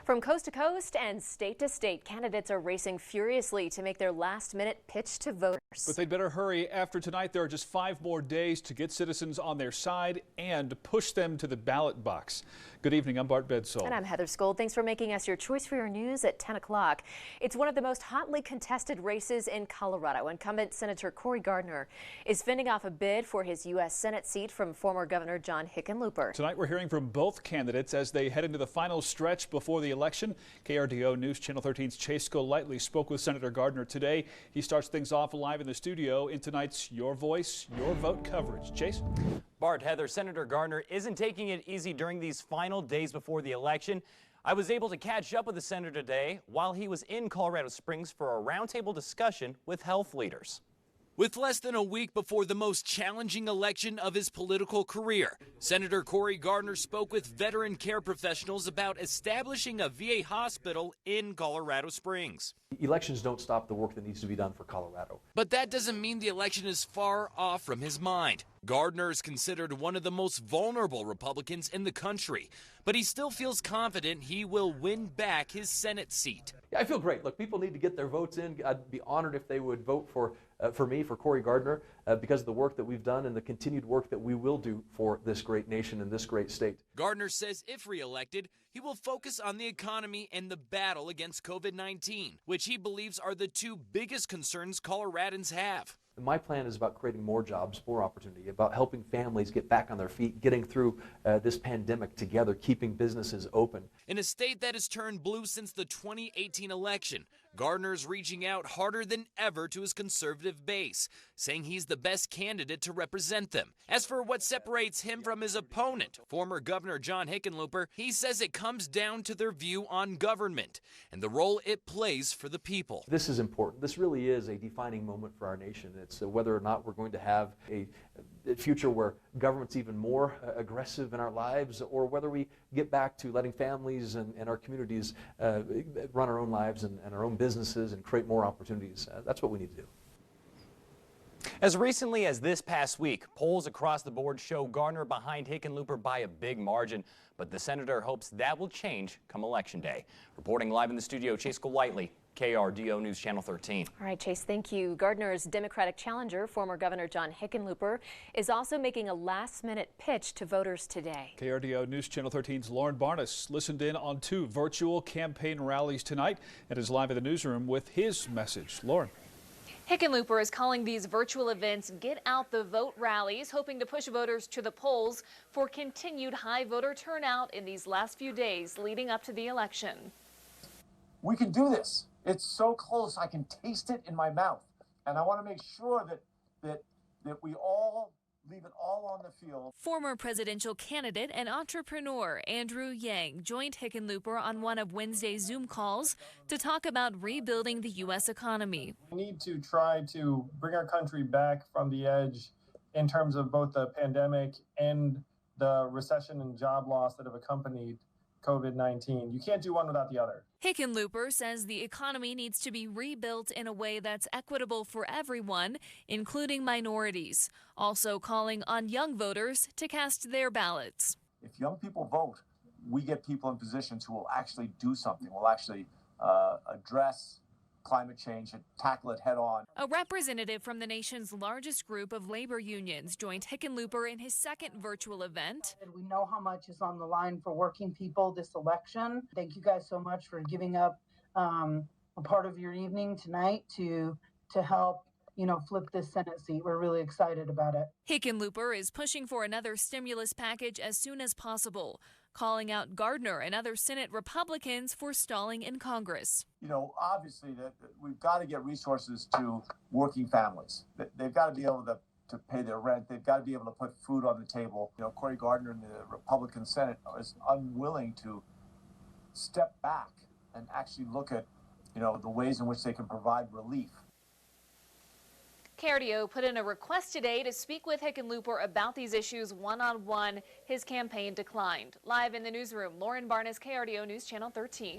From coast to coast and state to state, candidates are racing furiously to make their last-minute pitch to voters. But they'd better hurry. After tonight, there are just 5 more days to get citizens on their side and push them to the ballot box. Good evening. I'm Bart Bedsole. And I'm Heather Skold. Thanks for making us your choice for your news at 10 o'clock. It's one of the most hotly contested races in Colorado. Incumbent Senator Cory Gardner is fending off a bid for his U.S. Senate seat from former Governor John Hickenlooper. Tonight, we're hearing from both candidates as they head into the final stretch before the election. KRDO News Channel 13's Chase Golightly spoke with Senator Gardner today. He starts things off live in the studio in tonight's Your Voice, Your Vote coverage. Chase? Bart, Heather, Senator Gardner isn't taking it easy during these final days before the election. I was able to catch up with the senator today while he was in Colorado Springs for a roundtable discussion with health leaders. With less than a week before the most challenging election of his political career, Senator Cory Gardner spoke with veteran care professionals about establishing a VA hospital in Colorado Springs. Elections don't stop the work that needs to be done for Colorado. But that doesn't mean the election is far off from his mind. Gardner is considered one of the most vulnerable Republicans in the country, but he still feels confident he will win back his Senate seat. Yeah, I feel great. Look, people need to get their votes in. I'd be honored if they would vote for me, for Cory Gardner, because of the work that we've done and the continued work that we will do for this great nation and this great state. Gardner says if reelected, he will focus on the economy and the battle against COVID-19, which he believes are the 2 biggest concerns Coloradans have. My plan is about creating more jobs, more opportunity, about helping families get back on their feet, getting through this pandemic together, keeping businesses open. In a state that has turned blue since the 2018 election, Gardner's reaching out harder than ever to his conservative base, saying he's the best candidate to represent them. As for what separates him from his opponent, former Governor John Hickenlooper, he says it comes down to their view on government and the role it plays for the people. This is important. This really is a defining moment for our nation. It's whether or not we're going to have a future where government's even more aggressive in our lives, or whether we get back to letting families and our communities run our own lives and our own businesses and create more opportunities. That's what we need to do. As recently as this past week, polls across the board show Gardner behind Hickenlooper by a big margin, but the senator hopes that will change come Election Day. Reporting live in the studio, Chase Golightly, KRDO News Channel 13. All right, Chase, thank you. Gardner's Democratic challenger, former Governor John Hickenlooper, is also making a last-minute pitch to voters today. KRDO News Channel 13's Lauren Barnes listened in on 2 virtual campaign rallies tonight and is live in the newsroom with his message. Lauren. Hickenlooper is calling these virtual events Get Out the Vote rallies, hoping to push voters to the polls for continued high voter turnout in these last few days leading up to the election. We can do this. It's so close. I can taste it in my mouth. And I want to make sure that we all leave it all on the field. Former presidential candidate and entrepreneur Andrew Yang joined Hickenlooper on one of Wednesday's Zoom calls to talk about rebuilding the U.S. economy. We need to try to bring our country back from the edge in terms of both the pandemic and the recession and job loss that have accompanied COVID-19. You can't do one without the other. Hickenlooper says the economy needs to be rebuilt in a way that's equitable for everyone, including minorities. Also calling on young voters to cast their ballots. If young people vote, we get people in positions who will actually do something, will actually address climate change and tackle it head on. A representative from the nation's largest group of labor unions joined Hickenlooper in his second virtual event. We know how much is on the line for working people this election. Thank you guys so much for giving up a part of your evening tonight to help flip this Senate seat. We're really excited about it. Hickenlooper is pushing for another stimulus package as soon as possible, calling out Gardner and other Senate Republicans for stalling in Congress. Obviously we've got to get resources to working families. They've got to be able to pay their rent. They've got to be able to put food on the table. Cory Gardner in the Republican Senate is unwilling to step back and actually look at, the ways in which they can provide relief. KRDO put in a request today to speak with Hickenlooper about these issues one-on-one. His campaign declined. Live in the newsroom, Lauren Barnes, KRDO News Channel 13.